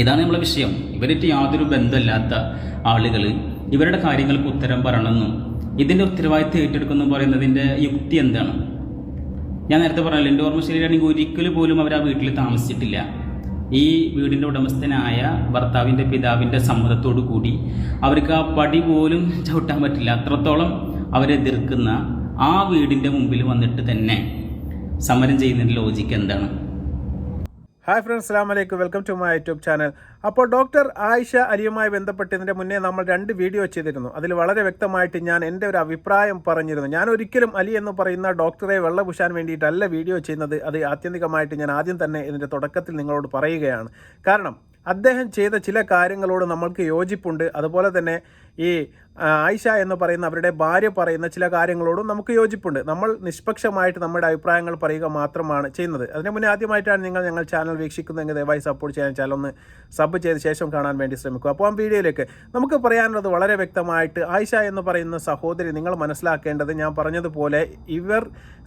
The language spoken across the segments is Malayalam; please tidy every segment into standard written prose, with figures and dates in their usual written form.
ഇതാണ് നമ്മളെ വിഷയം. ഇവരായിട്ട് യാതൊരു ബന്ധമില്ലാത്ത ആളുകൾ ഇവരുടെ കാര്യങ്ങൾക്ക് ഉത്തരം പറയണമെന്നും ഇതിൻ്റെ ഉത്തരവാദിത്വം ഏറ്റെടുക്കുന്നു പറയുന്നതിൻ്റെ യുക്തി എന്താണ്? ഞാൻ നേരത്തെ പറഞ്ഞല്ലോ, എൻ്റെ ഓർമ്മ ശരിയാണെങ്കിൽ ഒരിക്കലും പോലും അവർ ആ വീട്ടിൽ താമസിച്ചിട്ടില്ല. ഈ വീടിൻ്റെ ഉടമസ്ഥനായ ഭർത്താവിൻ്റെ പിതാവിൻ്റെ സമ്മതത്തോടു കൂടി അവർക്ക് ആ പടി പോലും ചവിട്ടാൻ പറ്റില്ല. അത്രത്തോളം അവരെതിർക്കുന്ന ആ വീടിൻ്റെ മുമ്പിൽ വന്നിട്ട് തന്നെ സമരം ചെയ്യുന്നതിൻ്റെ ലോജിക്ക് എന്താണ്? ഹായ് ഫ്രണ്ട്സ്, അസ്സലാമു അലൈക്കും. Welcome to my YouTube channel. അപ്പോൾ ഡോക്ടർ ആയിഷ അലിയുമായി ബന്ധപ്പെട്ടതിൻ്റെ മുന്നേ നമ്മൾ 2 വീഡിയോ ചെയ്തിരുന്നു. അതിൽ വളരെ വ്യക്തമായിട്ട് ഞാൻ എൻ്റെ ഒരു അഭിപ്രായം പറഞ്ഞിരുന്നു. ഞാൻ ഒരിക്കലും അലി എന്ന് പറയുന്ന ഡോക്ടറെ വെള്ളപൂശാൻ വേണ്ടിയിട്ടല്ല വീഡിയോ ചെയ്യുന്നത്. അത് ആത്യന്തികമായിട്ട് ഞാൻ ആദ്യം തന്നെ ഇതിൻ്റെ തുടക്കത്തിൽ നിങ്ങളോട് പറയുകയാണ്. കാരണം അദ്ദേഹം ചെയ്ത ചില കാര്യങ്ങളോട് നമ്മൾക്ക് യോജിപ്പുണ്ട്. അതുപോലെ തന്നെ ഈ ആയിഷ എന്ന് പറയുന്ന അവരുടെ ഭാര്യ പറയുന്ന ചില കാര്യങ്ങളോടും നമുക്ക് യോജിപ്പുണ്ട്. നമ്മൾ നിഷ്പക്ഷമായിട്ട് നമ്മുടെ അഭിപ്രായങ്ങൾ പറയുക മാത്രമാണ് ചെയ്യുന്നത്. അതിന് മുന്നേ ആദ്യമായിട്ടാണ് ഞങ്ങൾ ചാനൽ വീക്ഷിക്കുന്നതെങ്കിൽ ദയവായി സപ്പോർട്ട് ചെയ്യാൻ ചാനൽ ഒന്ന് സബ് ചെയ്ത ശേഷം കാണാൻ വേണ്ടി ശ്രമിക്കുക. അപ്പോൾ ആ വീഡിയോയിലേക്ക് നമുക്ക് പറയാനുള്ളത് വളരെ വ്യക്തമായിട്ട് ആയിഷ എന്ന് പറയുന്ന സഹോദരി നിങ്ങൾ മനസ്സിലാക്കേണ്ടത്, ഞാൻ പറഞ്ഞതുപോലെ ഇവർ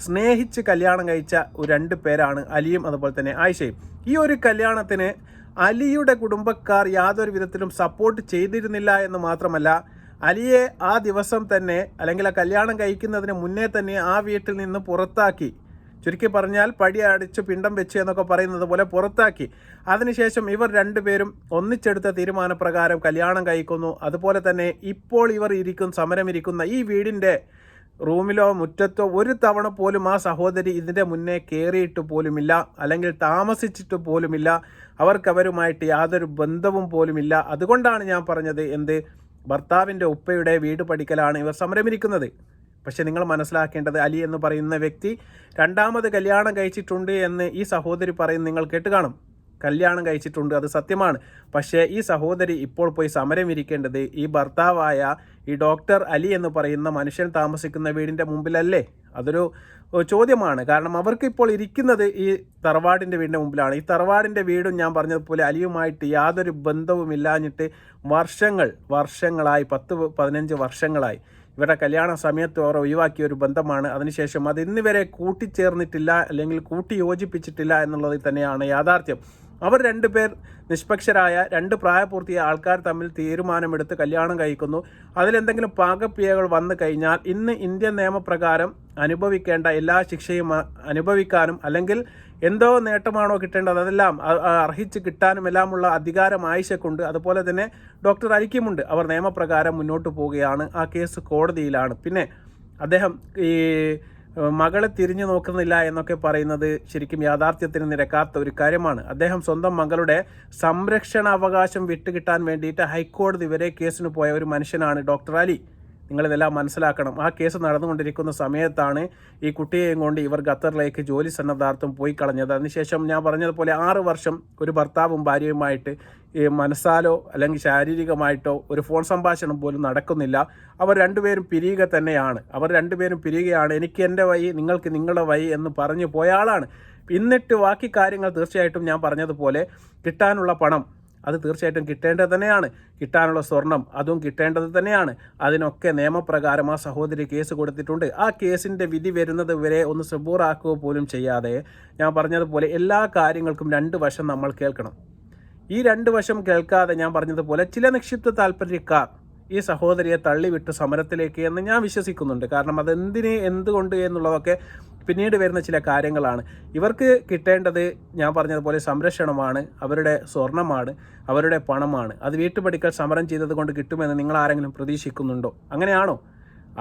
സ്നേഹിച്ച് കല്യാണം കഴിച്ച 2 പേരാണ്, അലിയും അതുപോലെ തന്നെ ആയിഷയും. ഈ ഒരു കല്യാണത്തിന് അലിയുടെ കുടുംബക്കാർ യാതൊരു വിധത്തിലും സപ്പോർട്ട് ചെയ്തിരുന്നില്ല എന്ന് മാത്രമല്ല, അലിയെ ആ ദിവസം തന്നെ അല്ലെങ്കിൽ ആ കല്യാണം കഴിക്കുന്നതിന് മുന്നേ തന്നെ ആ വീട്ടിൽ നിന്ന് പുറത്താക്കി. ചുരുക്കി പറഞ്ഞാൽ പടി അടിച്ച് പിണ്ടം വെച്ച് എന്നൊക്കെ പറയുന്നത് പോലെ പുറത്താക്കി. അതിനുശേഷം ഇവർ 2 പേരും ഒന്നിച്ചെടുത്ത തീരുമാനപ്രകാരം കല്യാണം കഴിക്കുന്നു. അതുപോലെ തന്നെ ഇപ്പോൾ ഇവർ സമരമിരിക്കുന്ന ഈ വീടിൻ്റെ റൂമിലോ മുറ്റത്തോ ഒരു തവണ പോലും ആ സഹോദരി ഇതിൻ്റെ മുന്നേ കയറിയിട്ട് പോലുമില്ല, അല്ലെങ്കിൽ താമസിച്ചിട്ട് പോലുമില്ല. അവർക്കവരുമായിട്ട് യാതൊരു ബന്ധവും പോലുമില്ല. അതുകൊണ്ടാണ് ഞാൻ പറഞ്ഞത്, ഭർത്താവിൻ്റെ ഉപ്പയുടെ വീട് പഠിക്കലാണ് ഇവർ സമരമിരിക്കുന്നത്. പക്ഷെ നിങ്ങൾ മനസ്സിലാക്കേണ്ടത്, അലി എന്ന് പറയുന്ന വ്യക്തി 2ാമത് കല്യാണം കഴിച്ചിട്ടുണ്ട് എന്ന് ഈ സഹോദരി പറയും. നിങ്ങൾ കേട്ട് കാണും, കല്യാണം കഴിച്ചിട്ടുണ്ട്, അത് സത്യമാണ്. പക്ഷേ ഈ സഹോദരി ഇപ്പോൾ പോയി സമരമിരിക്കേണ്ടത് ഈ ഭർത്താവായ ഈ ഡോക്ടർ അലി എന്ന് പറയുന്ന മനുഷ്യൻ താമസിക്കുന്ന വീടിൻ്റെ മുമ്പിലല്ലേ? അതൊരു ചോദ്യമാണ്. കാരണം അവർക്ക് ഇപ്പോൾ ഇരിക്കുന്നത് ഈ തറവാടിൻ്റെ വീടിൻ്റെ മുമ്പിലാണ്. ഈ തറവാടിൻ്റെ വീടും ഞാൻ പറഞ്ഞതുപോലെ അലിയുമായിട്ട് യാതൊരു ബന്ധവുമില്ലാഞ്ഞിട്ട് വർഷങ്ങളായി 10-15 വർഷങ്ങളായി. ഇവരുടെ കല്യാണ സമയത്ത് അവർ ഒഴിവാക്കിയ ഒരു ബന്ധമാണ്. അതിനുശേഷം അത് ഇന്ന് വരെ കൂട്ടിച്ചേർന്നിട്ടില്ല, അല്ലെങ്കിൽ കൂട്ടി യോജിപ്പിച്ചിട്ടില്ല എന്നുള്ളത് തന്നെയാണ് യാഥാർത്ഥ്യം. അവർ 2 പേർ നിഷ്പക്ഷരായ 2 പ്രായപൂർത്തിയായ ആൾക്കാർ തമ്മിൽ തീരുമാനമെടുത്ത് കല്യാണം കഴിക്കുന്നു. അതിലെന്തെങ്കിലും പാകപ്പിഴകൾ വന്നു കഴിഞ്ഞാൽ ഇന്ന് ഇന്ത്യൻ നിയമപ്രകാരം അനുഭവിക്കേണ്ട എല്ലാ ശിക്ഷയും അനുഭവിക്കാനും, അല്ലെങ്കിൽ എന്തോ നേട്ടമാണോ കിട്ടേണ്ടത് അതെല്ലാം അർഹിച്ച് കിട്ടാനും എല്ലാമുള്ള അധികാരം ആയിഷക്കുണ്ട്. അതുപോലെ തന്നെ ഡോക്ടർ അലിക്കുമുണ്ട്. അവർ നിയമപ്രകാരം മുന്നോട്ട് പോവുകയാണ്. ആ കേസ് കോടതിയിലാണ്. പിന്നെ അദ്ദേഹം ഈ മകളെ തിരിഞ്ഞു നോക്കുന്നില്ല എന്നൊക്കെ പറയുന്നത് ശരിക്കും യാഥാർത്ഥ്യത്തിന് നിരക്കാത്ത ഒരു കാര്യമാണ്. അദ്ദേഹം സ്വന്തം മകളുടെ സംരക്ഷണ അവകാശം വിട്ടുകിട്ടാൻ വേണ്ടിയിട്ട് ഹൈക്കോടതി വരെ കേസിന് പോയ ഒരു മനുഷ്യനാണ് ഡോക്ടർ അലി. നിങ്ങളിതെല്ലാം മനസ്സിലാക്കണം. ആ കേസ് നടന്നുകൊണ്ടിരിക്കുന്ന സമയത്താണ് ഈ കുട്ടിയെയും കൊണ്ട് ഇവർ ഖത്തറിലേക്ക് ജോലി സന്നദ്ധാർത്ഥം പോയി കളഞ്ഞത്. അതിനുശേഷം ഞാൻ പറഞ്ഞതുപോലെ 6 വർഷം ഒരു ഭർത്താവും ഭാര്യയുമായിട്ട് മനസ്സാലോ അല്ലെങ്കിൽ ശാരീരികമായിട്ടോ ഒരു ഫോൺ സംഭാഷണം പോലും നടക്കുന്നില്ല. അവർ 2 പേരും പിരിയുക തന്നെയാണ്. അവർ 2 പേരും പിരിയുകയാണ്. എനിക്ക് എൻ്റെ വഴി, നിങ്ങൾക്ക് നിങ്ങളുടെ വഴി എന്ന് പറഞ്ഞു പോയ ആളാണ്. എന്നിട്ട് ബാക്കി കാര്യങ്ങൾ തീർച്ചയായിട്ടും ഞാൻ പറഞ്ഞതുപോലെ കിട്ടാനുള്ള പണം അത് തീർച്ചയായിട്ടും കിട്ടേണ്ടത് തന്നെയാണ്. കിട്ടാനുള്ള സ്വർണം അതും കിട്ടേണ്ടത് തന്നെയാണ്. അതിനൊക്കെ നിയമപ്രകാരം ആ സഹോദരി കേസ് കൊടുത്തിട്ടുണ്ട്. ആ കേസിൻ്റെ വിധി വരുന്നത് വരെ ഒന്ന് സബൂറാക്കുക പോലും ചെയ്യാതെ, ഞാൻ പറഞ്ഞതുപോലെ എല്ലാ കാര്യങ്ങൾക്കും 2 വശം നമ്മൾ കേൾക്കണം. ഈ 2 വശം കേൾക്കാതെ ഞാൻ പറഞ്ഞതുപോലെ ചില നിക്ഷിപ്ത താല്പര്യക്കാർ ഈ സഹോദരിയെ തള്ളിവിട്ട് സമരത്തിലേക്ക് എന്ന് ഞാൻ വിശ്വസിക്കുന്നുണ്ട്. കാരണം എന്തുകൊണ്ട് എന്നുള്ളതൊക്കെ പിന്നീട് വരുന്ന ചില കാര്യങ്ങളാണ്. ഇവർക്ക് കിട്ടേണ്ടത് ഞാൻ പറഞ്ഞതുപോലെ സംരക്ഷണമാണ്, അവരുടെ സ്വർണമാണ്, അവരുടെ പണമാണ്. അത് വീട്ടുപടിക്കൽ സമരം ചെയ്തത് കൊണ്ട് കിട്ടുമെന്ന് നിങ്ങൾ ആരെങ്കിലും പ്രതീക്ഷിക്കുന്നുണ്ടോ? അങ്ങനെയാണോ?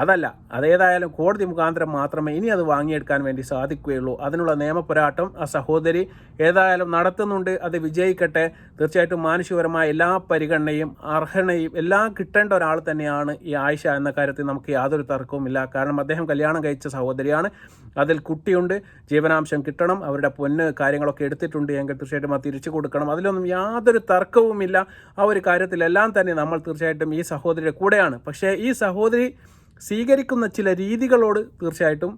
അതല്ല. അതേതായാലും കോടതി മുഖാന്തരം മാത്രമേ ഇനി അത് വാങ്ങിയെടുക്കാൻ വേണ്ടി സാധിക്കുകയുള്ളൂ. അതിനുള്ള നിയമപോരാട്ടം ആ സഹോദരി ഏതായാലും നടത്തുന്നുണ്ട്. അത് വിജയിക്കട്ടെ. തീർച്ചയായിട്ടും മാനുഷികപരമായ എല്ലാ പരിഗണനയും അർഹതയും എല്ലാം കിട്ടേണ്ട ഒരാൾ തന്നെയാണ് ഈ ആയിഷ എന്ന കാര്യത്തിൽ നമുക്ക് യാതൊരു തർക്കവുമില്ല. കാരണം അദ്ദേഹം കല്യാണം കഴിച്ച സഹോദരിയാണ്. അതിൽ കുട്ടിയുണ്ട്. ജീവനാംശം കിട്ടണം. അവരുടെ പൊന്ന് കാര്യങ്ങളൊക്കെ എടുത്തിട്ടുണ്ട് എങ്കിൽ തീർച്ചയായിട്ടും അത് തിരിച്ചു കൊടുക്കണം. അതിലൊന്നും യാതൊരു തർക്കവുമില്ല. ആ ഒരു കാര്യത്തിലെല്ലാം തന്നെ നമ്മൾ തീർച്ചയായിട്ടും ഈ സഹോദരിയുടെ കൂടെയാണ്. പക്ഷേ ഈ സഹോദരി സ്വീകരിക്കുന്ന ചില രീതികളോട് തീർച്ചയായിട്ടും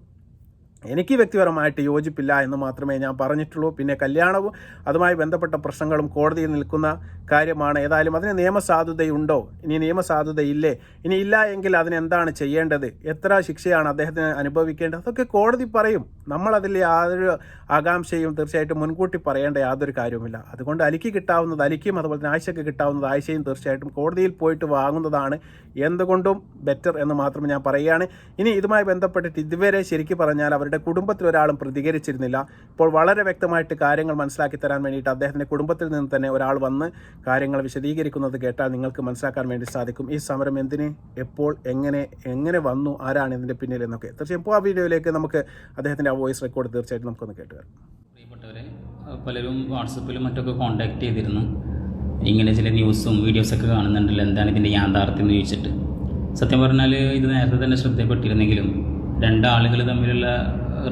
എനിക്ക് വ്യക്തിപരമായിട്ട് യോജിപ്പില്ല എന്ന് മാത്രമേ ഞാൻ പറഞ്ഞിട്ടുള്ളൂ. പിന്നെ കല്യാണവും അതുമായി ബന്ധപ്പെട്ട പ്രശ്നങ്ങളും കോടതിയിൽ നിൽക്കുന്ന കാര്യമാണ്. ഏതായാലും അതിന് നിയമസാധുതയുണ്ടോ, ഇനി നിയമസാധുതയില്ലേ, ഇനി ഇല്ല എങ്കിൽ അതിനെന്താണ് ചെയ്യേണ്ടത്, എത്ര ശിക്ഷയാണ് അദ്ദേഹത്തിന് അനുഭവിക്കേണ്ടത്, അതൊക്കെ കോടതി പറയും. നമ്മളതിൽ യാതൊരു ആകാംക്ഷയും തീർച്ചയായിട്ടും മുൻകൂട്ടി പറയേണ്ട യാതൊരു കാര്യവുമില്ല. അതുകൊണ്ട് അലിക്ക് കിട്ടാവുന്നത് അലിക്കും, അതുപോലെ തന്നെ ആയിഷയ്ക്ക് കിട്ടാവുന്നത് ആയിഷയും തീർച്ചയായിട്ടും കോടതിയിൽ പോയിട്ട് വാങ്ങുന്നതാണ് എന്തുകൊണ്ടും ബെറ്റർ എന്ന് മാത്രം ഞാൻ പറയുകയാണ്. ഇനി ഇതുമായി ബന്ധപ്പെട്ടിട്ട് ഇതുവരെ ശരിക്കും പറഞ്ഞാൽ അവരുടെ കുടുംബത്തിൽ ഒരാളും പ്രതികരിച്ചിരുന്നില്ല. ഇപ്പോൾ വളരെ വ്യക്തമായിട്ട് കാര്യങ്ങൾ മനസ്സിലാക്കി തരാൻ വേണ്ടിയിട്ട് അദ്ദേഹത്തിൻ്റെ കുടുംബത്തിൽ നിന്ന് തന്നെ ഒരാൾ വന്ന് കാര്യങ്ങൾ വിശദീകരിക്കുന്നത് കേട്ടാൽ നിങ്ങൾക്ക് മനസ്സിലാക്കാൻ വേണ്ടി സാധിക്കും ഈ സമരം എന്തിന്, എപ്പോൾ, എങ്ങനെ വന്നു, ആരാണ് ഇതിൻ്റെ പിന്നിൽ എന്നൊക്കെ. തീർച്ചയായും ഇപ്പോൾ ആ വീഡിയോയിലേക്ക് നമുക്ക് അദ്ദേഹത്തിൻ്റെ ആ വോയിസ് റെക്കോർഡ് തീർച്ചയായിട്ടും നമുക്കൊന്ന് കേട്ട് വരാം. പ്രിയപ്പെട്ടവരെ, പലരും വാട്സപ്പിലും മറ്റൊക്കെ കോൺടാക്ട് ചെയ്തിരുന്നു, ഇങ്ങനെ ചില ന്യൂസും വീഡിയോസൊക്കെ കാണുന്നുണ്ടല്ലോ, എന്താണ് ഇതിൻ്റെ യാഥാർത്ഥ്യം എന്ന് ചോദിച്ചിട്ട്. സത്യം പറഞ്ഞാൽ ഇത് നേരത്തെ തന്നെ ശ്രദ്ധപ്പെട്ടിരുന്നെങ്കിലും രണ്ടാളുകൾ തമ്മിലുള്ള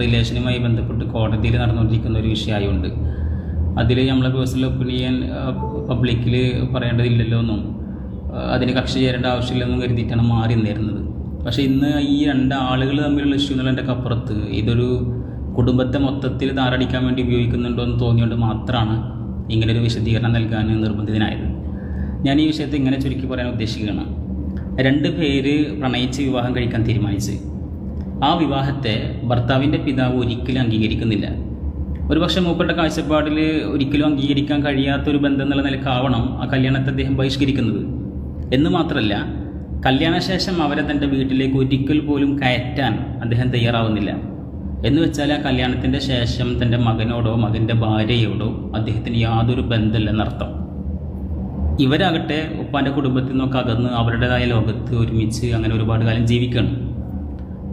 റിലേഷനുമായി ബന്ധപ്പെട്ട് കോടതിയിൽ നടന്നുകൊണ്ടിരിക്കുന്ന ഒരു വിഷയമായതുകൊണ്ട് അതിൽ നമ്മളെ പേഴ്സണൽ ഒപ്പീനിയൻ പബ്ലിക്കിൽ പറയേണ്ടതില്ലല്ലോ എന്നും അതിന് കക്ഷി ചേരേണ്ട ആവശ്യമില്ലെന്നും കരുതിയിട്ടാണ് മാറി നിന്നിരുന്നത്. പക്ഷേ ഇന്ന് ഈ രണ്ടാളുകൾ തമ്മിലുള്ള ഇഷ്യൂ എന്നുള്ളതിൻ്റെ അപ്പുറത്ത് ഇതൊരു കുടുംബത്തെ മൊത്തത്തിൽ താറടിക്കാൻ വേണ്ടി ഉപയോഗിക്കുന്നുണ്ടോ എന്ന് തോന്നിയുകൊണ്ട് മാത്രമാണ് ഇങ്ങനൊരു വിശദീകരണം നൽകാൻ നിർബന്ധിതനായത്. ഞാൻ ഈ വിഷയത്തെ ഇങ്ങനെ ചുരുക്കി പറയാൻ ഉദ്ദേശിക്കുകയാണ്. 2 പേര് പ്രണയിച്ച് വിവാഹം കഴിക്കാൻ തീരുമാനിച്ച് ആ വിവാഹത്തെ ഭർത്താവിൻ്റെ പിതാവ് ഒരിക്കലും അംഗീകരിക്കുന്നില്ല. ഒരുപക്ഷെ മൂപ്പരുടെ കാഴ്ചപ്പാടിൽ ഒരിക്കലും അംഗീകരിക്കാൻ കഴിയാത്തൊരു ബന്ധം എന്നുള്ള നിലക്കാവണം ആ കല്യാണത്തെ അദ്ദേഹം ബഹിഷ്കരിക്കുന്നത്. എന്ന് മാത്രമല്ല, കല്യാണശേഷം അവരെ തൻ്റെ വീട്ടിലേക്ക് ഒരിക്കൽ പോലും കയറ്റാൻ അദ്ദേഹം തയ്യാറാവുന്നില്ല. എന്ന് വെച്ചാൽ ആ കല്യാണത്തിൻ്റെ ശേഷം തൻ്റെ മകനോടോ മകൻ്റെ ഭാര്യയോടോ അദ്ദേഹത്തിന് യാതൊരു ബന്ധമില്ലെന്നർത്ഥം. ഇവരാകട്ടെ ഉപ്പാൻ്റെ കുടുംബത്തിൽ നിന്നൊക്കെ അകന്ന് അവരുടേതായ ലോകത്ത് ഒരുമിച്ച് അങ്ങനെ ഒരുപാട് കാലം ജീവിക്കണം.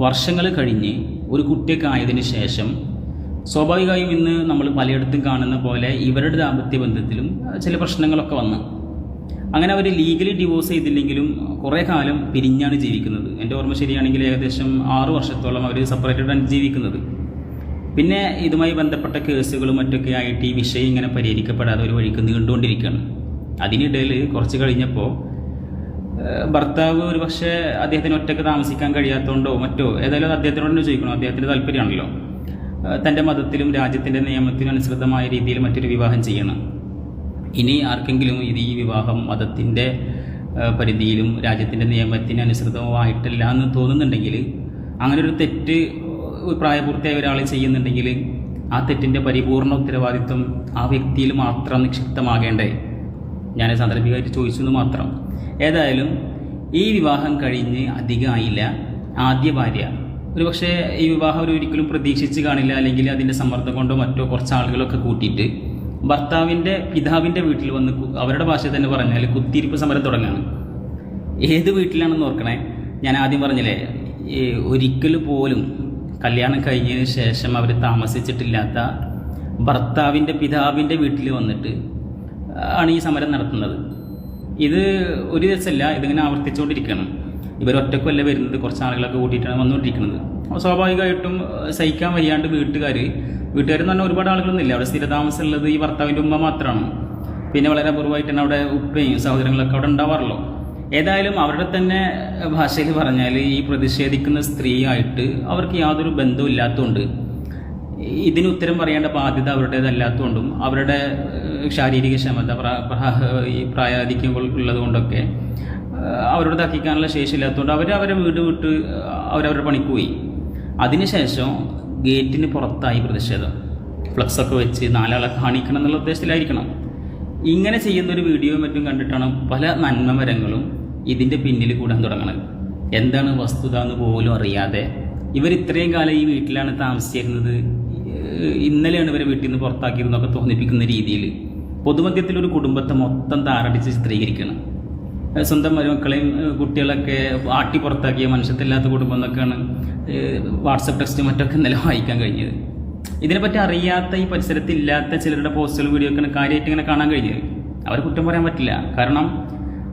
വർഷങ്ങൾ കഴിഞ്ഞ് ഒരു കുട്ടിയൊക്കെ ആയതിനു ശേഷം സ്വാഭാവികമായും ഇന്ന് നമ്മൾ പലയിടത്തും കാണുന്ന പോലെ ഇവരുടെ ദാമ്പത്യ ബന്ധത്തിലും ചില പ്രശ്നങ്ങളൊക്കെ വന്നു. അങ്ങനെ അവർ ലീഗലി ഡിവോഴ്സ് ചെയ്തില്ലെങ്കിലും കുറേ കാലം പിരിഞ്ഞാണ് ജീവിക്കുന്നത്. എൻ്റെ ഓർമ്മ ശരിയാണെങ്കിൽ ഏകദേശം 6 വർഷത്തോളം അവർ സെപ്പറേറ്റഡാണ് ജീവിക്കുന്നത്. പിന്നെ ഇതുമായി ബന്ധപ്പെട്ട കേസുകളും മറ്റൊക്കെ ആയിട്ട് ഈ വിഷയം ഇങ്ങനെ പരിഹരിക്കപ്പെടാതെ ഒരു വഴിക്ക് നീണ്ടുകൊണ്ടിരിക്കുകയാണ്. അതിനിടയിൽ കുറച്ച് കഴിഞ്ഞപ്പോൾ ഭർത്താവ് ഒരു പക്ഷേ അദ്ദേഹത്തിന് ഒറ്റയ്ക്ക് താമസിക്കാൻ കഴിയാത്തതുകൊണ്ടോ മറ്റോ ഏതായാലും അദ്ദേഹത്തിനോട് തന്നെ ചോദിക്കണം, അദ്ദേഹത്തിൻ്റെ താല്പര്യമാണല്ലോ, തൻ്റെ മതത്തിലും രാജ്യത്തിൻ്റെ നിയമത്തിനും അനുസൃതമായ രീതിയിൽ മറ്റൊരു വിവാഹം ചെയ്യണം. ഇനി ആർക്കെങ്കിലും ഈ വിവാഹം മതത്തിൻ്റെ പരിധിയിലും രാജ്യത്തിൻ്റെ നിയമത്തിന് അനുസൃതമായിട്ടില്ല എന്ന് തോന്നുന്നുണ്ടെങ്കിൽ, അങ്ങനെ ഒരു തെറ്റ് പ്രായപൂർത്തിയായ ഒരാൾ ചെയ്യുന്നുണ്ടെങ്കിൽ ആ തെറ്റിൻ്റെ പരിപൂർണ ഉത്തരവാദിത്വം ആ വ്യക്തിയിൽ മാത്രം നിക്ഷിപ്തമാകേണ്ടേ? ഞാൻ സാന്ദർഭികമായിട്ട് ചോദിച്ചു എന്ന് മാത്രം. ഏതായാലും ഈ വിവാഹം കഴിഞ്ഞ് അധികമായില്ല, ആദ്യ ഭാര്യ ഒരുപക്ഷെ ഈ വിവാഹം ഒരിക്കലും പ്രതീക്ഷിച്ച് കാണില്ല, അല്ലെങ്കിൽ അതിൻ്റെ സമ്മർദ്ദം കൊണ്ടോ മറ്റോ കുറച്ച് ആളുകളൊക്കെ കൂട്ടിയിട്ട് ഭർത്താവിൻ്റെ പിതാവിൻ്റെ വീട്ടിൽ വന്ന് അവരുടെ ഭാഷ തന്നെ പറഞ്ഞാൽ കുത്തിയിരിപ്പ് സമരം തുടങ്ങുകയാണ്. ഏത് വീട്ടിലാണെന്ന് ഓർക്കണേ. ഞാൻ ആദ്യം പറഞ്ഞില്ലേ, ഒരിക്കൽ പോലും കല്യാണം കഴിഞ്ഞതിന് ശേഷം അവർ താമസിച്ചിട്ടില്ലാത്ത ഭർത്താവിൻ്റെ പിതാവിൻ്റെ വീട്ടിൽ വന്നിട്ട് ആണ് ഈ സമരം നടത്തുന്നത്. ഇത് ഒരു ദിവസമല്ല, ഇതിങ്ങനെ ആവർത്തിച്ചുകൊണ്ടിരിക്കുകയാണ്. ഇവരൊറ്റക്കൊല്ല വരുന്നത്, കുറച്ച് ആളുകളൊക്കെ കൂട്ടിയിട്ടാണ് വന്നുകൊണ്ടിരിക്കുന്നത്. സ്വാഭാവികമായിട്ടും സഹിക്കാൻ വയ്യാണ്ട് വീട്ടുകാരെന്ന് പറഞ്ഞാൽ ഒരുപാട് ആളുകളൊന്നുമില്ല. അവിടെ സ്ഥിരതാമസമുള്ളത് ഈ ഭർത്താവിൻ്റെ ഉമ്മ മാത്രമാണ്. പിന്നെ വളരെ അപൂർവമായിട്ടാണ് അവിടെ ഉപ്പയും സഹോദരങ്ങളൊക്കെ അവിടെ ഉണ്ടാവാറുള്ളൂ. ഏതായാലും അവരുടെ തന്നെ ഭാഷയിൽ പറഞ്ഞാൽ ഈ പ്രതിഷേധിക്കുന്ന സ്ത്രീയായിട്ട് അവർക്ക് യാതൊരു ബന്ധവും ഇല്ലാത്തതുകൊണ്ട്, ഇതിന് ഉത്തരം പറയേണ്ട ബാധ്യത അവരുടേതല്ലാത്തതുകൊണ്ടും അവരുടെ ശാരീരിക ക്ഷമത ഈ പ്രായാധിക്യം ഉള്ളത് കൊണ്ടൊക്കെ അവരോട് തർക്കിക്കാനുള്ള ശേഷിയില്ലാത്തതുകൊണ്ട് അവരെ വീട് വിട്ട് അവരവരുടെ പണിക്ക് പോയി. അതിനുശേഷം ഗേറ്റിന് പുറത്തായി പ്രതിഷേധം, ഫ്ലക്സൊക്കെ വെച്ച് 4 ആളെ കാണിക്കണം എന്നുള്ള ഉദ്ദേശത്തിലായിരിക്കണം. ഇങ്ങനെ ചെയ്യുന്നൊരു വീഡിയോയും മറ്റും കണ്ടിട്ടാണ് പല നന്മമരങ്ങളും ഇതിൻ്റെ പിന്നിൽ കൂടാൻ തുടങ്ങുന്നത്. എന്താണ് വസ്തുത എന്ന് പോലും അറിയാതെ ഇവർ ഇത്രയും കാലം ഈ വീട്ടിലാണ് താമസിച്ചിരുന്നത്, ഇന്നലെയാണ് ഇവരെ വീട്ടിൽ നിന്ന് പുറത്താക്കിയതെന്നൊക്കെ തോന്നിപ്പിക്കുന്ന രീതിയിൽ പൊതുമധ്യത്തിലൊരു കുടുംബത്തെ മൊത്തം താറടിച്ച് ചിത്രീകരിക്കണം. സ്വന്തം മരുമക്കളെയും കുട്ടികളൊക്കെ ആട്ടി പുറത്താക്കിയ മനുഷ്യത്തില്ലാത്ത കുടുംബം എന്നൊക്കെയാണ് വാട്സപ്പ് ടെക്സ്റ്റ് മറ്റൊക്കെ ഇന്നലെ വായിക്കാൻ കഴിഞ്ഞത്. ഇതിനെപ്പറ്റി അറിയാത്ത ഈ പരിസരത്തില്ലാത്ത ചിലരുടെ പോസ്റ്റുകൾ വീഡിയോ ഒക്കെ കാര്യമായിട്ട് ഇങ്ങനെ കാണാൻ കഴിഞ്ഞത്. അവർ കുറ്റം പറയാൻ പറ്റില്ല. കാരണം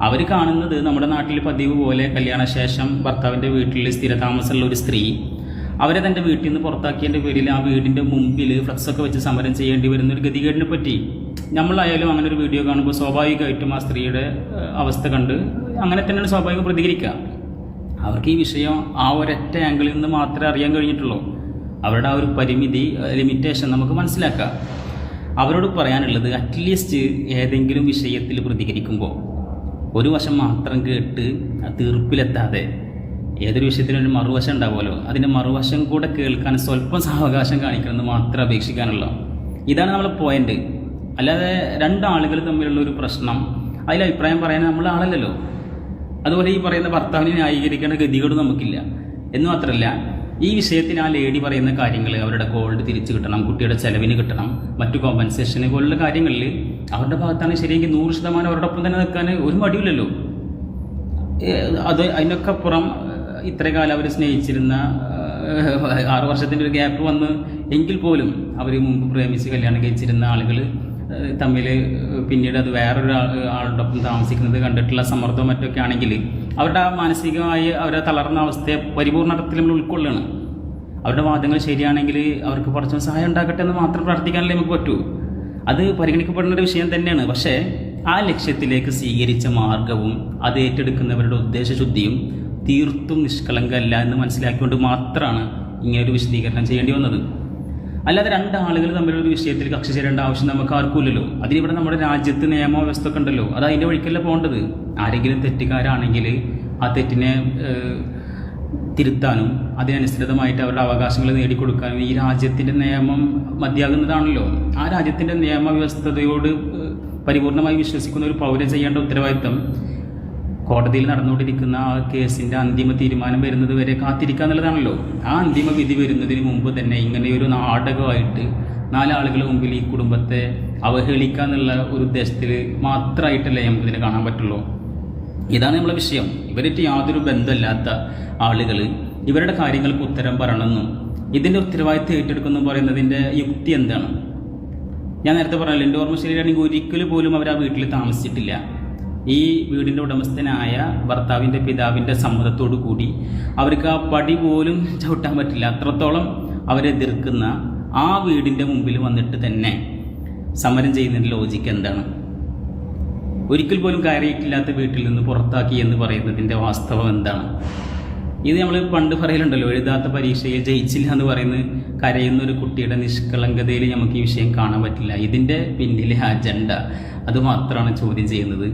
അവർ കാണുന്നത് നമ്മുടെ നാട്ടിൽ പതിവ് പോലെ കല്യാണശേഷം ഭർത്താവിൻ്റെ വീട്ടിൽ സ്ഥിരതാമസമുള്ള ഒരു സ്ത്രീ അവരെ തൻ്റെ വീട്ടിൽ നിന്ന് പുറത്താക്കിയതിൻ്റെ പേരിൽ ആ വീടിൻ്റെ മുമ്പിൽ ഫ്ലക്സൊക്കെ വെച്ച് സമരം ചെയ്യേണ്ടി വരുന്നൊരു ഗതികേടിനെ പറ്റി നമ്മളായാലും അങ്ങനെ ഒരു വീഡിയോ കാണുമ്പോൾ സ്വാഭാവികമായിട്ടും ആ സ്ത്രീയുടെ അവസ്ഥ കണ്ട് അങ്ങനെ തന്നെയാണ് സ്വാഭാവികം പ്രതികരിക്കുക. അവർക്ക് ഈ വിഷയം ആ ഒരൊറ്റ ആംഗിളിൽ നിന്ന് മാത്രമേ അറിയാൻ കഴിഞ്ഞിട്ടുള്ളൂ. അവരുടെ ആ ഒരു പരിമിതി, ലിമിറ്റേഷൻ നമുക്ക് മനസ്സിലാക്കാം. അവരോട് പറയാനുള്ളത് അറ്റ്ലീസ്റ്റ് ഏതെങ്കിലും വിഷയത്തിൽ പ്രതികരിക്കുമ്പോൾ ഒരു വശം മാത്രം കേട്ട് തീർപ്പിലെത്താതെ ഏതൊരു വിഷയത്തിനൊരു മറുവശം ഉണ്ടാവുമല്ലോ, അതിൻ്റെ മറുവശം കൂടെ കേൾക്കാൻ സ്വല്പം സാവകാശം കാണിക്കണമെന്ന് മാത്രം അപേക്ഷിക്കാനുള്ളൂ. ഇതാണ് നമ്മളെ പോയിന്റ്. അല്ലാതെ രണ്ടാളുകൾ തമ്മിലുള്ള ഒരു പ്രശ്നം അതിൽ അഭിപ്രായം പറയാൻ നമ്മൾ ആളല്ലല്ലോ. അതുപോലെ ഈ പറയുന്ന ഭർത്താവിനെ ന്യായീകരിക്കേണ്ട ഗതികേട് നമുക്കില്ല. എന്ന് മാത്രമല്ല, ഈ വിഷയത്തിൽ ആ ലേഡി പറയുന്ന കാര്യങ്ങൾ, അവരുടെ ഗോൾഡ് തിരിച്ചു കിട്ടണം, കുട്ടിയുടെ ചെലവിന് കിട്ടണം, മറ്റു കോമ്പൻസേഷന് പോലുള്ള കാര്യങ്ങളിൽ അവരുടെ ഭാഗത്താണ് ശരിയെങ്കിൽ 100% അവരോടൊപ്പം തന്നെ നിൽക്കാൻ ഒരു മടിയില്ലല്ലോ. അതിനൊക്കെ അപ്പുറം ഇത്ര കാലം അവർ സ്നേഹിച്ചിരുന്ന 6 വർഷത്തിൻ്റെ ഒരു ഗ്യാപ്പ് വന്ന് എങ്കിൽ പോലും അവർ മുമ്പ് പ്രേമിച്ച് കല്യാണം കഴിച്ചിരുന്ന ആളുകൾ തമ്മിൽ പിന്നീട് അത് വേറൊരു ആളോടൊപ്പം താമസിക്കുന്നത് കണ്ടിട്ടുള്ള സമ്മർദ്ദവും മറ്റൊക്കെ ആണെങ്കിൽ അവരുടെ മാനസികമായി അവരെ തളർന്ന അവസ്ഥയെ പരിപൂർണ്ണത്തിൽ നമ്മൾ ഉൾക്കൊള്ളുകയാണ്. അവരുടെ വാദങ്ങൾ ശരിയാണെങ്കിൽ അവർക്ക് കുറച്ചും സഹായം ഉണ്ടാക്കട്ടെ എന്ന് മാത്രം പ്രാർത്ഥിക്കാനല്ലേ നമുക്ക് പറ്റൂ. അത് പരിഗണിക്കപ്പെടുന്ന ഒരു വിഷയം തന്നെയാണ്. പക്ഷേ ആ ലക്ഷ്യത്തിലേക്ക് സ്വീകരിച്ച മാർഗവും അത് ഏറ്റെടുക്കുന്നവരുടെ ഉദ്ദേശശുദ്ധിയും തീർത്തും നിഷ്കളങ്കമല്ല എന്ന് മനസ്സിലാക്കിക്കൊണ്ട് മാത്രമാണ് ഇങ്ങനൊരു വിശദീകരണം ചെയ്യേണ്ടി വന്നത്. അല്ലാതെ രണ്ടാളുകൾ തമ്മിലൊരു വിഷയത്തിൽ കക്ഷി ചേരേണ്ട ആവശ്യം നമുക്ക് ആർക്കുമില്ലല്ലോ. അതിനിവിടെ നമ്മുടെ രാജ്യത്ത് നിയമവ്യവസ്ഥ ഒക്കെ ഉണ്ടല്ലോ, അത് അതിൻ്റെ വഴിക്കല്ല പോകേണ്ടത്. ആരെങ്കിലും തെറ്റുകാരാണെങ്കിൽ ആ തെറ്റിനെ തിരുത്താനും അതിനനുസൃതമായിട്ട് അവരുടെ അവകാശങ്ങൾ നേടിക്കൊടുക്കാനും ഈ രാജ്യത്തിൻ്റെ നിയമം മതിയാകുന്നതാണല്ലോ. ആ രാജ്യത്തിൻ്റെ നിയമവ്യവസ്ഥതയോട് പരിപൂർണമായി വിശ്വസിക്കുന്ന ഒരു പൗരൻ ചെയ്യേണ്ട ഉത്തരവാദിത്തം കോടതിയിൽ നടന്നുകൊണ്ടിരിക്കുന്ന ആ കേസിൻ്റെ അന്തിമ തീരുമാനം വരുന്നത് വരെ കാത്തിരിക്കുക എന്നുള്ളതാണല്ലോ. ആ അന്തിമ വിധി വരുന്നതിന് മുമ്പ് തന്നെ ഇങ്ങനെയൊരു നാടകമായിട്ട് 4 ആളുകളുടെ മുമ്പിൽ ഈ കുടുംബത്തെ അവഹേളിക്കുക എന്നുള്ള ഒരു ഉദ്ദേശത്തിൽ മാത്രമായിട്ടല്ലേ നമുക്കിതിനെ കാണാൻ പറ്റുള്ളൂ. ഇതാണ് നമ്മളെ വിഷയം. ഇവരായിട്ട് യാതൊരു ബന്ധമില്ലാത്ത ആളുകൾ ഇവരുടെ കാര്യങ്ങൾക്ക് ഉത്തരം പറയണമെന്നും ഇതിൻ്റെ ഉത്തരവാദിത്തം ഏറ്റെടുക്കുന്നു പറയുന്നതിൻ്റെ യുക്തി എന്താണ്? ഞാൻ നേരത്തെ പറഞ്ഞല്ലോ, എൻ്റെ ഓർമ്മ ശരിയാണെങ്കിൽ ഒരിക്കലും പോലും അവർ ആ വീട്ടിൽ താമസിച്ചിട്ടില്ല. ഈ വീടിൻ്റെ ഉടമസ്ഥനായ ഭർത്താവിൻ്റെ പിതാവിൻ്റെ സമ്മതത്തോടു കൂടി അവർക്ക് ആ പടി പോലും ചവിട്ടാൻ പറ്റില്ല. അത്രത്തോളം അവരെതിർക്കുന്ന ആ വീടിൻ്റെ മുമ്പിൽ വന്നിട്ട് തന്നെ സമരം ചെയ്യുന്നതിൻ്റെ ലോജിക്ക് എന്താണ്? ഒരിക്കൽ പോലും കയറിയിട്ടില്ലാത്ത വീട്ടിൽ നിന്ന് പുറത്താക്കി എന്ന് പറയുന്നതിൻ്റെ വാസ്തവം എന്താണ്? ഇത് നമ്മൾ പണ്ട് പറയലുണ്ടല്ലോ, എഴുതാത്ത പരീക്ഷയിൽ ജയിച്ചില്ല എന്ന് പറയുന്നത് കരയുന്ന ഒരു കുട്ടിയുടെ നിഷ്കളങ്കതയിൽ നമുക്ക് ഈ വിഷയം കാണാൻ പറ്റില്ല. ഇതിൻ്റെ പിന്നിലെ അജണ്ട അതുമാത്രമാണ് ചോദ്യം ചെയ്യുന്നത്.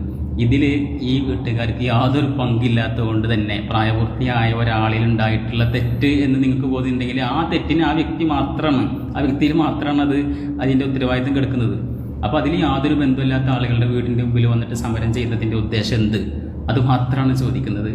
ഇതിൽ ഈ വീട്ടുകാർക്ക് യാതൊരു പങ്കില്ലാത്തത് കൊണ്ട് തന്നെ പ്രായപൂർത്തിയായ ഒരാളിൽ ഉണ്ടായിട്ടുള്ള തെറ്റ് എന്ന് നിങ്ങൾക്ക് ബോധ്യമുണ്ടെങ്കിൽ ആ തെറ്റിന് ആ വ്യക്തിയിൽ മാത്രമാണ് അത് അതിൻ്റെ ഉത്തരവാദിത്തം കിടക്കുന്നത്. അപ്പോൾ അതിൽ യാതൊരു ബന്ധമില്ലാത്ത ആളുകളുടെ വീടിൻ്റെ മുമ്പിൽ വന്നിട്ട് സമരം ചെയ്യുന്നതിൻ്റെ ഉദ്ദേശം എന്ത്? അതുമാത്രമാണ് ചോദിക്കുന്നത്.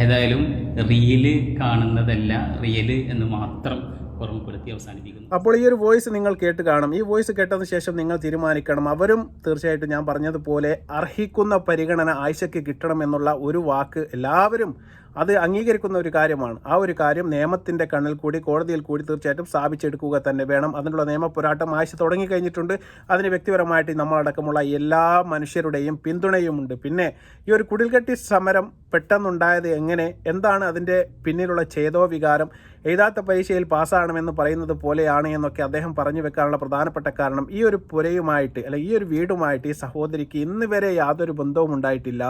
ഏതായാലും റീല് കാണുന്നതല്ല റിയല് എന്ന് മാത്രം ഓർമ്മപ്പെടുത്തി അവസാനിപ്പിക്കുന്നു. അപ്പോൾ ഈ ഒരു വോയിസ് നിങ്ങൾ കേട്ട് കാണും. ഈ വോയിസ് കേട്ടതിന് ശേഷം നിങ്ങൾ തീരുമാനിക്കണം. അവരും തീർച്ചയായിട്ടും ഞാൻ പറഞ്ഞതുപോലെ അർഹിക്കുന്ന പരിഗണന ആയിഷയ്ക്ക് കിട്ടണമെന്നുള്ള ഒരു വാക്ക് എല്ലാവരും അത് അംഗീകരിക്കുന്ന ഒരു കാര്യമാണ്. ആ ഒരു കാര്യം നിയമത്തിൻ്റെ കണ്ണിൽ കൂടി കോടതിയിൽ കൂടി തീർച്ചയായിട്ടും സ്ഥാപിച്ചെടുക്കുക തന്നെ വേണം. അതിനുള്ള നിയമ പോരാട്ടം ആയിഷ തുടങ്ങിക്കഴിഞ്ഞിട്ടുണ്ട്. അതിന് വ്യക്തിപരമായിട്ട് നമ്മളടക്കമുള്ള എല്ലാ മനുഷ്യരുടെയും പിന്തുണയുമുണ്ട്. പിന്നെ ഈ ഒരു കുടിൽകെട്ടി സമരം പെട്ടെന്നുണ്ടായത് എങ്ങനെ, എന്താണ് അതിൻ്റെ പിന്നിലുള്ള ഛേദോവികാരം, എഴുതാത്ത പരീക്ഷയിൽ പാസ്സാകണമെന്ന് പറയുന്നത് പോലെയാണ് എന്നൊക്കെ അദ്ദേഹം പറഞ്ഞു വെക്കാനുള്ള പ്രധാനപ്പെട്ട കാരണം ഈ ഒരു പുരയുമായിട്ട് അല്ലെങ്കിൽ ഈ ഒരു വീടുമായിട്ട് ഈ സഹോദരിക്ക് ഇന്ന് വരെ യാതൊരു ബന്ധവും ഉണ്ടായിട്ടില്ല.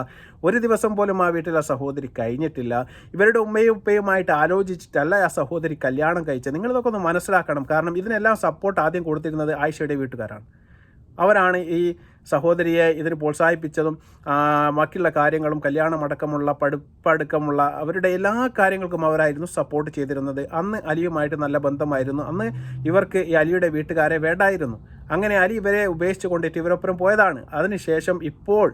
ഒരു ദിവസം പോലും ആ വീട്ടിൽ ആ സഹോദരി കഴിഞ്ഞിട്ടില്ല. ഇവരുടെ ഉമ്മയും ഉപ്പയുമായിട്ട് ആലോചിച്ചിട്ടല്ല ആ സഹോദരി കല്യാണം കഴിച്ചത്. നിങ്ങളിതൊക്കെ ഒന്ന് മനസ്സിലാക്കണം. കാരണം ഇതിനെല്ലാം സപ്പോർട്ട് ആദ്യം കൊടുത്തിരുന്നത് ആയിഷയുടെ വീട്ടുകാരാണ്. അവരാണ് ഈ സഹോദരിയെ ഇതിന് പ്രോത്സാഹിപ്പിച്ചതും ബാക്കിയുള്ള കാര്യങ്ങളും കല്യാണമടക്കമുള്ള പഠിപ്പടക്കമുള്ള അവരുടെ എല്ലാ കാര്യങ്ങൾക്കും അവരായിരുന്നു സപ്പോർട്ട് ചെയ്തിരുന്നത്. അന്ന് അലിയുമായിട്ട് നല്ല ബന്ധമായിരുന്നു. അന്ന് ഇവർക്ക് ഈ അലിയുടെ വീട്ടുകാരെ വേണ്ടായിരുന്നു. അങ്ങനെ അലി ഇവരെ ഉപേക്ഷിച്ച് കൊണ്ടിട്ട് ഇവരൊപ്പം പോയതാണ്. അതിനുശേഷം ഇപ്പോൾ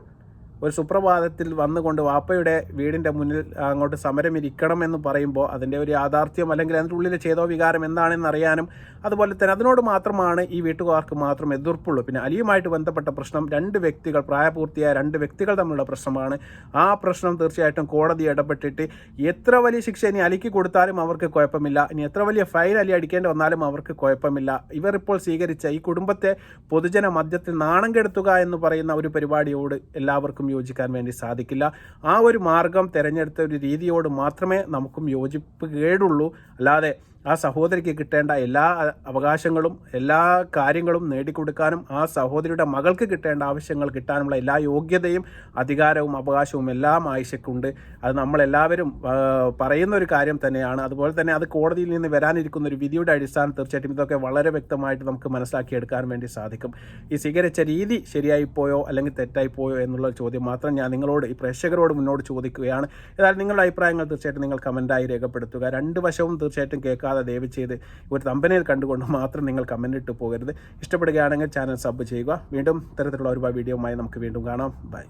ഒരു സുപ്രഭാതത്തിൽ വന്നുകൊണ്ട് വാപ്പയുടെ വീടിൻ്റെ മുന്നിൽ അങ്ങോട്ട് സമരമിരിക്കണമെന്ന് പറയുമ്പോൾ അതിൻ്റെ ഒരു യാഥാർത്ഥ്യം അല്ലെങ്കിൽ അതിൻ്റെ ഉള്ളിലെ ഛേദോ വികാരം എന്താണെന്ന് അറിയാനും അതുപോലെ തന്നെ അതിനോട് മാത്രമാണ് ഈ വീട്ടുകാർക്ക് മാത്രം എതിർപ്പുള്ളൂ. പിന്നെ അലിയുമായിട്ട് ബന്ധപ്പെട്ട പ്രശ്നം പ്രായപൂർത്തിയായ രണ്ട് വ്യക്തികൾ തമ്മിലുള്ള പ്രശ്നമാണ്. ആ പ്രശ്നം തീർച്ചയായിട്ടും കോടതി ഇടപെട്ടിട്ട് എത്ര വലിയ ശിക്ഷ ഇനി അലിക്ക് കൊടുത്താലും അവർക്ക് കുഴപ്പമില്ല, ഇനി എത്ര വലിയ ഫൈൻ അലി അടിക്കേണ്ടി വന്നാലും അവർക്ക് കുഴപ്പമില്ല. ഇവർ ഇപ്പോൾ സ്വീകരിച്ച ഈ കുടുംബത്തെ പൊതുജന മധ്യത്തിൽ നാണം കെടുത്തുക എന്ന് പറയുന്ന ഒരു പരിപാടിയോട് എല്ലാവർക്കും യോജിക്കാൻ വേണ്ടി സാധിക്കില്ല. ആ ഒരു മാർഗം തിരഞ്ഞെടുത്ത ഒരു രീതിയോട് മാത്രമേ നമുക്കും യോജിപ്പ് കേടുള്ളൂ. അല്ലാതെ ആ സഹോദരിക്ക് കിട്ടേണ്ട എല്ലാ അവകാശങ്ങളും എല്ലാ കാര്യങ്ങളും നേടിക്കൊടുക്കാനും ആ സഹോദരിയുടെ മകൾക്ക് കിട്ടേണ്ട ആവശ്യങ്ങൾ കിട്ടാനുള്ള എല്ലാ യോഗ്യതയും അധികാരവും അവകാശവും എല്ലാം ആയിഷയ്ക്കുണ്ട്. അത് നമ്മളെല്ലാവരും പറയുന്ന ഒരു കാര്യം തന്നെയാണ്. അതുപോലെ തന്നെ അത് കോടതിയിൽ നിന്ന് വരാനിരിക്കുന്ന ഒരു വിധിയുടെ അടിസ്ഥാനം തീർച്ചയായിട്ടും ഇതൊക്കെ വളരെ വ്യക്തമായിട്ട് നമുക്ക് മനസ്സിലാക്കിയെടുക്കാൻ വേണ്ടി സാധിക്കും. ഈ സ്വീകരിച്ച രീതി ശരിയായിപ്പോയോ അല്ലെങ്കിൽ തെറ്റായിപ്പോയോ എന്നുള്ള ചോദ്യം മാത്രം ഞാൻ നിങ്ങളോട് ഈ പ്രേക്ഷകരോട് മുന്നോട്ട് ചോദിക്കുകയാണ്. ഏതായാലും നിങ്ങളുടെ അഭിപ്രായങ്ങൾ തീർച്ചയായിട്ടും നിങ്ങൾ കമൻറ്റായി രേഖപ്പെടുത്തുക. രണ്ട് വശവും തീർച്ചയായിട്ടും കേൾക്കാതെ ദയവ് ചെയ്ത് ഒരു തമ്പനയിൽ കണ്ടുകൊണ്ട് മാത്രം നിങ്ങൾ കമൻ്റ് ഇട്ട് പോകരുത്. ഇഷ്ടപ്പെടുകയാണെങ്കിൽ ചാനൽ സബ് ചെയ്യുക. വീണ്ടും ഇത്തരത്തിലുള്ള ഒരുപാട് വീഡിയോയുമായി നമുക്ക് വീണ്ടും കാണാം. ബൈ.